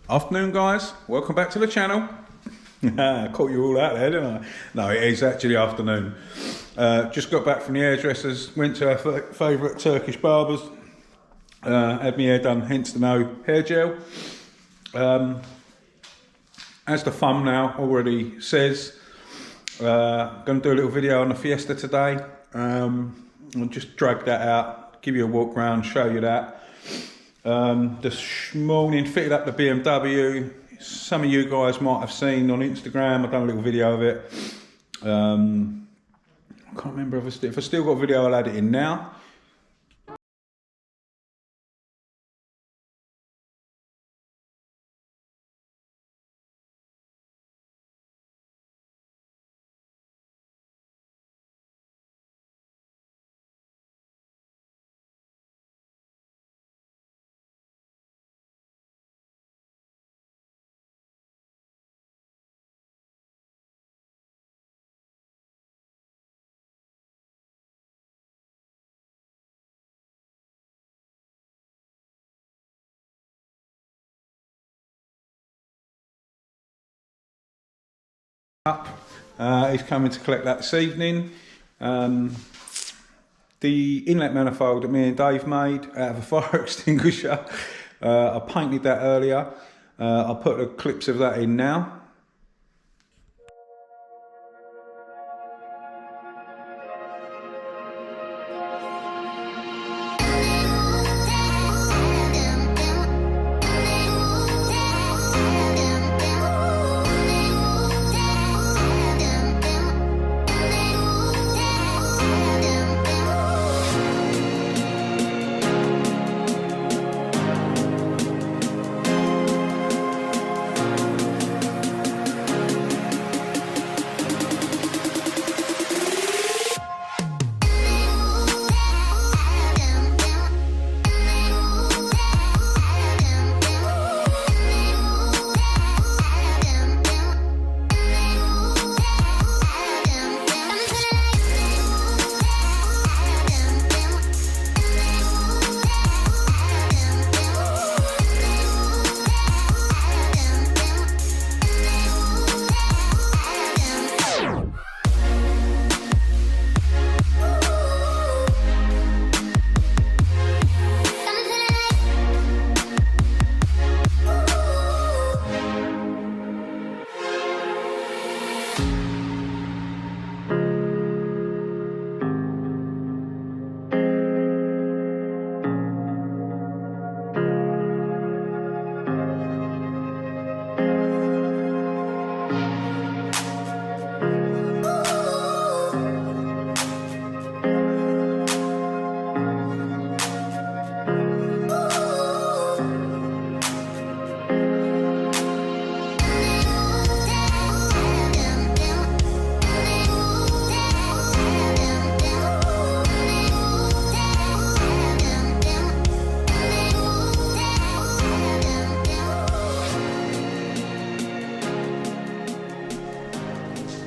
Afternoon guys, welcome back to the channel. Caught you all out there, didn't I? No, it is actually afternoon. Just got back from the hairdressers, went to our favourite Turkish barbers, had my hair done, hence the no hair gel. As the thumbnail already says, going to do a little video on the Fiesta today. I'll just drag that out, give you a walk around, show you that. This morning fitted up the BMW. Some of you guys might have seen on Instagram, I've done a little video of it. I can't remember if I still got a video, I'll add it in now. He's coming to collect that this evening. The inlet manifold that me and Dave made out of a fire extinguisher, I painted that earlier. I'll put the clips of that in now.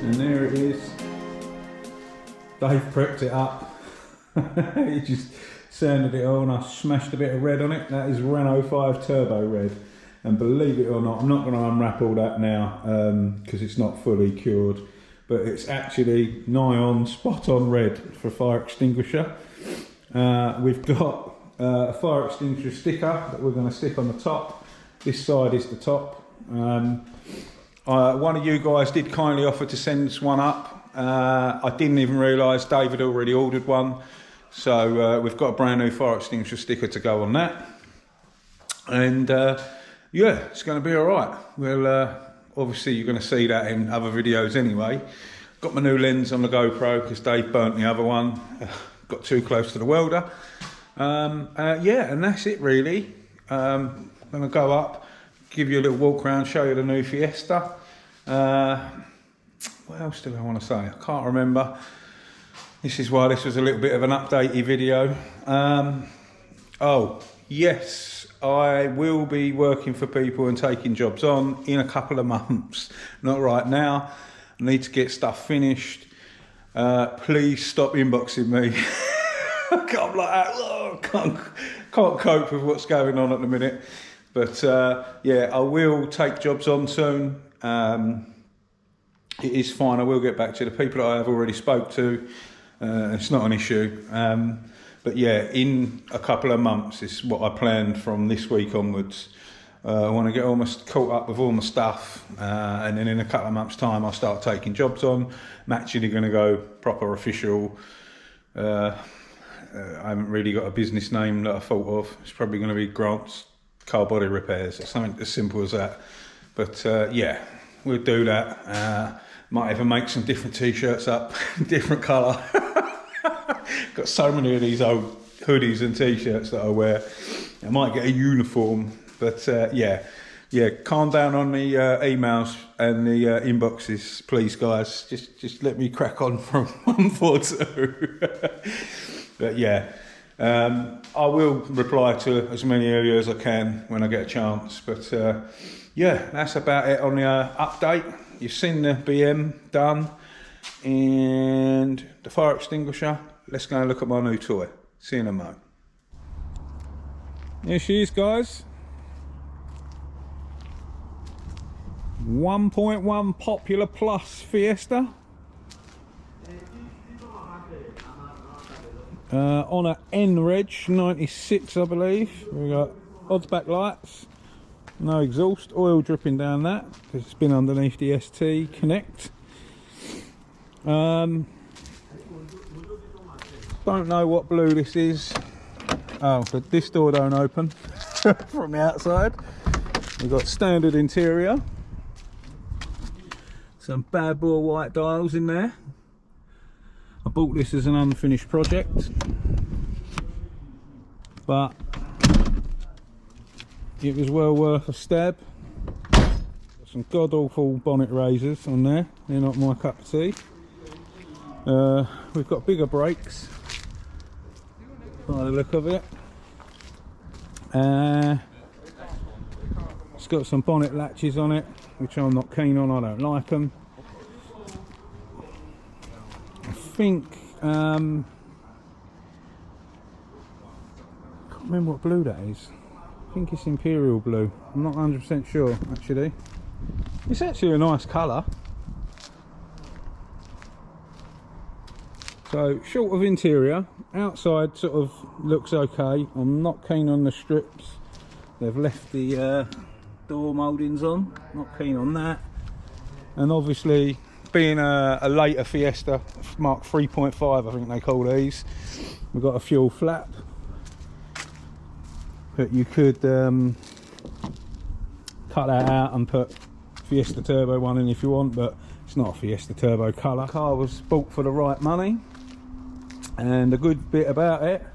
And there it is. Dave prepped it up. He just sanded it on. I smashed a bit of red on it. That is Renault 5 Turbo Red. And believe it or not, I'm not going to unwrap all that now because it's not fully cured. But it's actually nigh on, spot on red for a fire extinguisher. We've got a fire extinguisher sticker that we're going to stick on the top. This side is the top. One of you guys did kindly offer to send us one up. I didn't even realise Dave had already ordered one. So we've got a brand new fire extinguisher sticker to go on that. And yeah, it's going to be all right. Well, obviously you're going to see that in other videos anyway. Got my new lens on the GoPro because Dave burnt the other one. Got too close to the welder. Yeah, and that's it really. I'm going to go up, give you a little walk around, show you the new Fiesta. What else do I want to say? I can't remember. This is why this was a little bit of an updatey video. Oh, yes, I will be working for people and taking jobs on in a couple of months. Not right now. I need to get stuff finished. Please stop inboxing me. I'm like that. Oh, can't cope with what's going on at the minute. But yeah, I will take jobs on soon. It is fine. I will get back to the people that I have already spoke to. It's not an issue. But yeah, in a couple of months is what I planned from this week onwards. I want to get almost caught up with all my stuff, and then in a couple of months' time I'll start taking jobs on. I'm actually going to go proper official. I haven't really got a business name that I thought of. It's probably going to be Grant's Car Body Repairs or something as simple as that. But yeah, we'll do that. Might even make some different t-shirts up, different colour. Got so many of these old hoodies and t-shirts that I wear. I might get a uniform. But yeah, calm down on the emails and the inboxes, please, guys. Just let me crack on from 142. But yeah, I will reply to as many of you as I can when I get a chance. But yeah, that's about it on the update. You've seen the BM done and the fire extinguisher. Let's go and look at my new toy. See you in a moment. Here she is, guys. 1.1 Popular Plus Fiesta. On a N-Reg 96, I believe. We got odds back lights, no exhaust, oil dripping down that because it's been underneath the ST Connect. Don't know what blue this is. Oh, but this door don't open from the outside. We've got standard interior. Some bad boy white dials in there. I bought this as an unfinished project, but it was well worth a stab. Got some god awful bonnet razors on there. They're not my cup of tea. We've got bigger brakes by the look of it. It's got some bonnet latches on it, which I'm not keen on. I don't like them. I think can't remember what blue that is. I think it's Imperial blue. I'm not 100% sure actually. It's actually a nice colour. So short of interior, outside sort of looks okay. I'm not keen on the strips. They've left the door mouldings on, not keen on that. And obviously being a later Fiesta, Mark 3.5 I think they call these, we've got a fuel flap, but you could cut that out and put Fiesta Turbo one in if you want, but it's not a Fiesta Turbo colour. The car was bought for the right money, and the good bit about it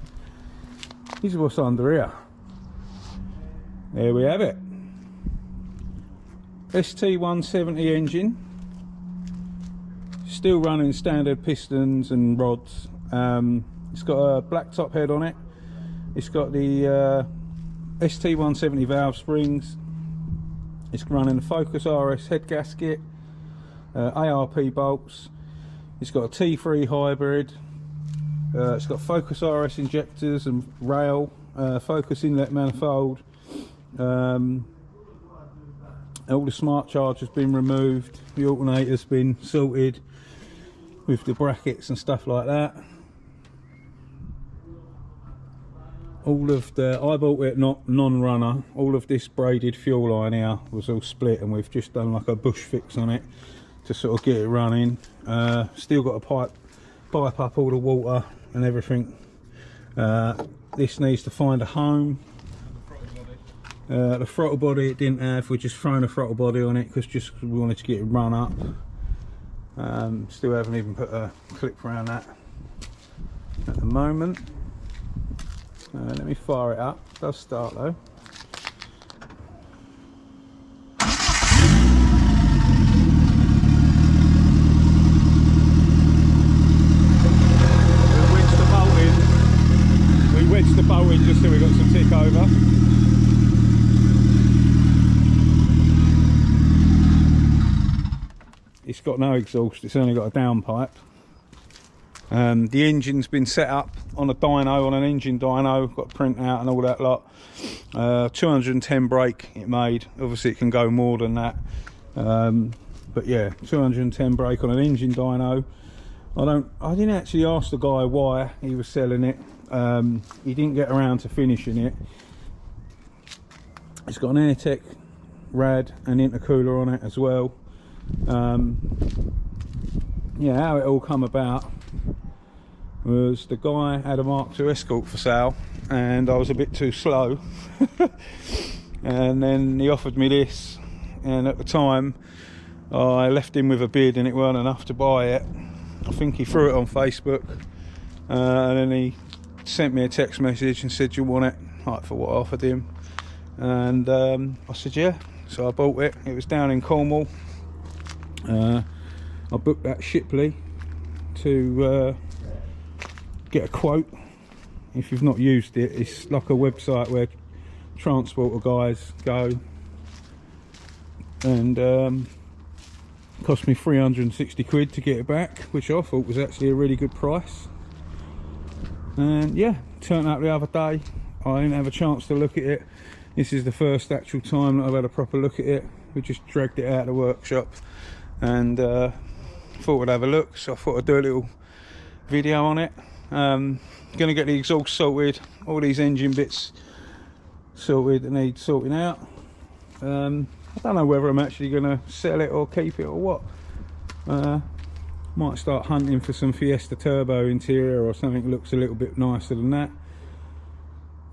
is what's under here. There we have it. St170 engine, still running standard pistons and rods. It's got a black top head on it. It's got the St170 valve springs. It's running the Focus RS head gasket, ARP bolts. It's got a T3 hybrid. It's got Focus RS injectors and rail, Focus inlet manifold. All the smart charge has been removed, the alternator's been sorted with the brackets and stuff like that. All of the, I bought it not non-runner, all of this braided fuel line here was all split, and we've just done like a bush fix on it to sort of get it running. Still got a pipe up all the water and everything. This needs to find a home. The throttle body it didn't have, we're just throwing a throttle body on it because just we wanted to get it run up. Still haven't even put a clip around that at the moment. Let me fire it up, it does start though. We wedged the bolt in just so we got some tick over. It's got no exhaust, it's only got a downpipe. The engine's been set up on a dyno, on an engine dyno, got a printout and all that lot. 210 brake it made. Obviously it can go more than that, but yeah, 210 brake on an engine dyno. I didn't actually ask the guy why he was selling it. He didn't get around to finishing it. It's got an Airtech rad and intercooler on it as well. Yeah, how it all come about was the guy had a Mark II Escort for sale and I was a bit too slow. And then he offered me this, and at the time I left him with a bid and it weren't enough to buy it. I think he threw it on Facebook, and then he sent me a text message and said, "Do you want it?" Like, for what I offered him. And I said yeah, so I bought it. It was down in Cornwall. I booked that Shipley to get a quote. If you've not used it, it's like a website where transporter guys go, and cost me 360 quid to get it back, which I thought was actually a really good price. And yeah, turned up the other day. I didn't have a chance to look at it. This is the first actual time that I've had a proper look at it. We just dragged it out of the workshop and thought I'd have a look, so I thought I'd do a little video on it. Gonna get the exhaust sorted, all these engine bits sorted that need sorting out. I don't know whether I'm actually gonna sell it or keep it or what. Might start hunting for some Fiesta turbo interior or something that looks a little bit nicer than that.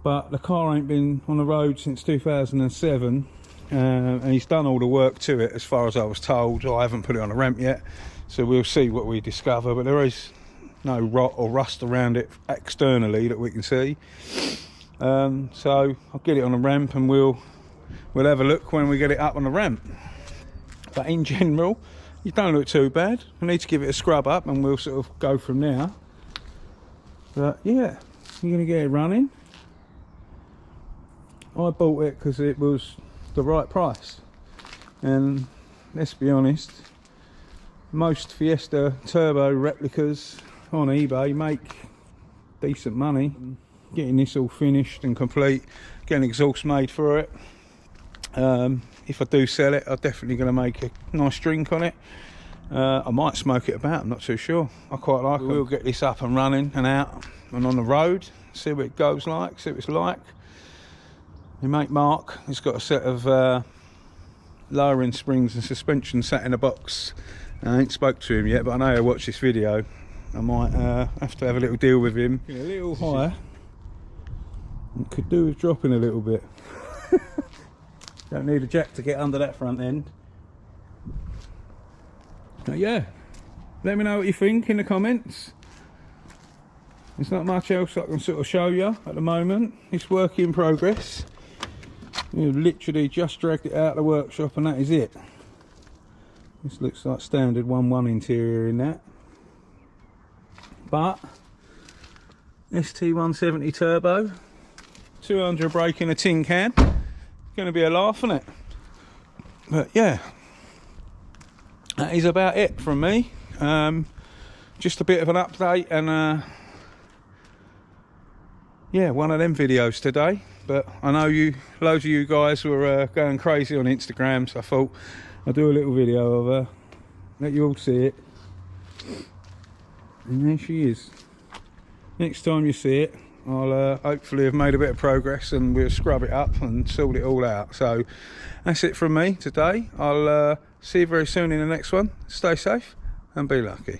But the car ain't been on the road since 2007, and he's done all the work to it as far as I was told. I haven't put it on a ramp yet, so we'll see what we discover, but there is no rot or rust around it externally that we can see. So I'll get it on a ramp and we'll have a look when we get it up on the ramp. But in general, you don't look too bad. I need to give it a scrub up and we'll sort of go from there. But yeah, you're gonna get it running. I bought it because it was the right price, and let's be honest, most Fiesta turbo replicas on eBay make decent money. Getting this all finished and complete, getting exhaust made for it. If I do sell it, I'm definitely going to make a nice drink on it. I might smoke it about, I'm not too sure. I quite like it. We'll get this up and running and out and on the road, see what it goes like, see what it's like. My mate Mark, he's got a set of lowering springs and suspension sat in a box. I ain't spoke to him yet, but I know he'll watch this video. I might have to have a little deal with him. A little higher. It could do with dropping a little bit. Don't need a jack to get under that front end. But yeah, let me know what you think in the comments. There's not much else I can sort of show you at the moment. It's work in progress. You've literally just dragged it out of the workshop and that is it. This looks like standard 1.1 interior in that. But St170 turbo, 200 brake in a tin can. Going to be a laugh, isn't it? But yeah, that is about it from me. Just a bit of an update and yeah, one of them videos today. But I know loads of you guys were going crazy on Instagram, so I thought I'd do a little video of her, let you all see it. And there she is. Next time you see it, I'll hopefully have made a bit of progress and we'll scrub it up and sort it all out. So that's it from me today. I'll see you very soon in the next one. Stay safe and be lucky.